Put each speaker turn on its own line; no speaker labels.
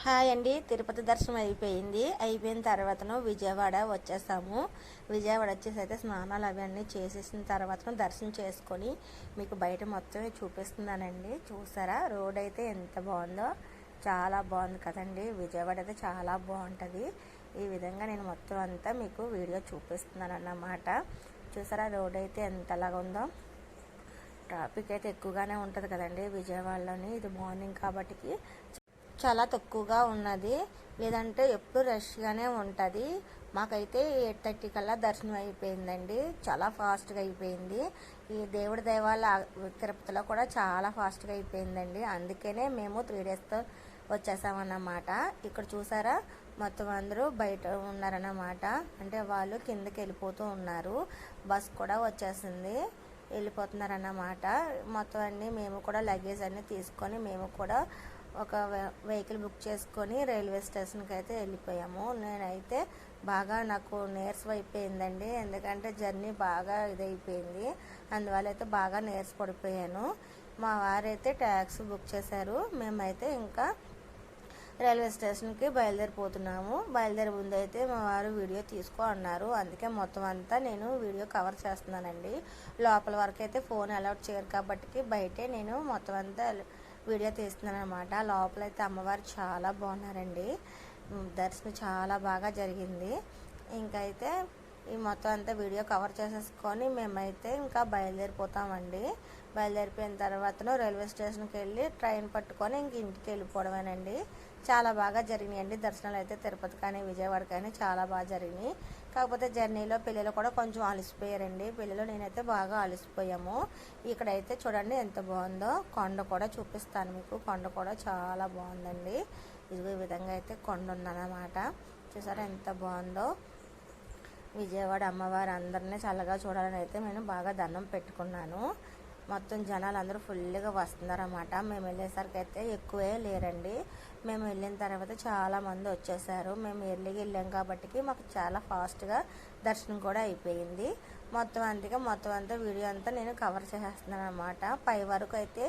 Hi అండి. తిరుపతి దర్శనం అయిపోయిన తర్వాతను విజయవాడ వచ్చేసాము. విజయవాడ వచ్చేసి అయితే స్నానాలు అవన్నీ చేసేసిన తర్వాతను దర్శనం చేసుకొని మీకు బయట మొత్తం చూపిస్తున్నానండి. చూసారా రోడ్ అయితే ఎంత బాగుందో, చాలా బాగుంది కదండి. విజయవాడ అయితే చాలా బాగుంటుంది. ఈ విధంగా నేను మొత్తం అంతా మీకు వీడియో చూపిస్తున్నాను అన్నమాట. చూసారా రోడ్ అయితే ఎంతలాగా ఉందో. ట్రాఫిక్ అయితే ఎక్కువగానే ఉంటుంది కదండి విజయవాడలోని. ఇది మార్నింగ్ కాబట్టి చాలా తక్కువగా ఉన్నది, లేదంటే ఎప్పుడు రష్గానే ఉంటుంది. మాకైతే 8:30 కల్లా దర్శనం అయిపోయిందండి. చాలా ఫాస్ట్గా అయిపోయింది. ఈ దేవుడి దయవల్ల తిరుపతిలో కూడా చాలా ఫాస్ట్గా అయిపోయిందండి. అందుకనే మేము 3 డేస్తో వచ్చేసామన్నమాట. ఇక్కడ చూసారా మొత్తం అందరూ బయట ఉన్నారన్నమాట. అంటే వాళ్ళు కిందకి వెళ్ళిపోతూ ఉన్నారు. బస్ కూడా వచ్చేసింది, వెళ్ళిపోతున్నారన్నమాట. మొత్తం అన్నీ మేము కూడా లగేజ్ అన్నీ తీసుకొని మేము కూడా ఒక వెహికల్ బుక్ చేసుకొని రైల్వే స్టేషన్కి అయితే వెళ్ళిపోయాము. నేనైతే బాగా నాకు నీరసం అయిపోయిందండి, ఎందుకంటే జర్నీ బాగా ఇదైపోయింది. అందువల్ల అయితే బాగా నీరస పడిపోయాను. మా వారైతే ట్యాక్సీ బుక్ చేశారు. మేమైతే ఇంకా రైల్వే స్టేషన్కి బయలుదేరిపోతున్నాము. బయలుదేరి ముందు అయితే మా వారు వీడియో తీసుకో అన్నారు. అందుకే మొత్తం అంతా నేను వీడియో కవర్ చేస్తున్నానండి. లోపల వరకు అయితే ఫోన్ అలౌట్ చేయరు కాబట్టి బయటే నేను మొత్తం అంతా వీడియో తీస్తున్నాను అనమాట. లోపలైతే అమ్మవారు చాలా బాగున్నారండి. దర్శనం చాలా బాగా జరిగింది. ఇంకైతే ఈ మొత్తం అంతా వీడియో కవర్ చేసేసుకొని మేమైతే ఇంకా బయలుదేరిపోతామండి. బయలుదేరిపోయిన తర్వాతను రైల్వే స్టేషన్కి వెళ్ళి ట్రైన్ పట్టుకొని ఇంక ఇంటికి వెళ్ళిపోవడమేనండి. చాలా బాగా జరిగినాయండి దర్శనాలు అయితే. తిరుపతి కానీ విజయవాడ కానీ చాలా బాగా జరిగినాయి. కాకపోతే జర్నీలో పిల్లలు కూడా కొంచెం అలసిపోయారండి. పిల్లలు నేనైతే బాగా అలసిపోయాము. ఇక్కడైతే చూడండి ఎంత బాగుందో. కొండ కూడా చూపిస్తాను మీకు. కొండ కూడా చాలా బాగుందండి. ఇదిగో ఈ విధంగా అయితే కొండ ఉందన్నమాట. చూసారా ఎంత బాగుందో. విజయవాడ అమ్మవారు అందరినీ చల్లగా చూడాలని అయితే నేను బాగా దండం పెట్టుకున్నాను. మొత్తం జనాలు అందరూ ఫుల్గా వస్తున్నారన్నమాట. మేము వెళ్ళేసరికి అయితే ఎక్కువే లేరండి. మేము వెళ్ళిన తర్వాత చాలామంది వచ్చేసారు. మేము ఎర్లీగా వెళ్ళాం కాబట్టి మాకు చాలా ఫాస్ట్గా దర్శనం కూడా అయిపోయింది. మొత్తం అంతా వీడియో అంతా నేను కవర్ చేసేస్తున్నాను అన్నమాట. పై వరకు అయితే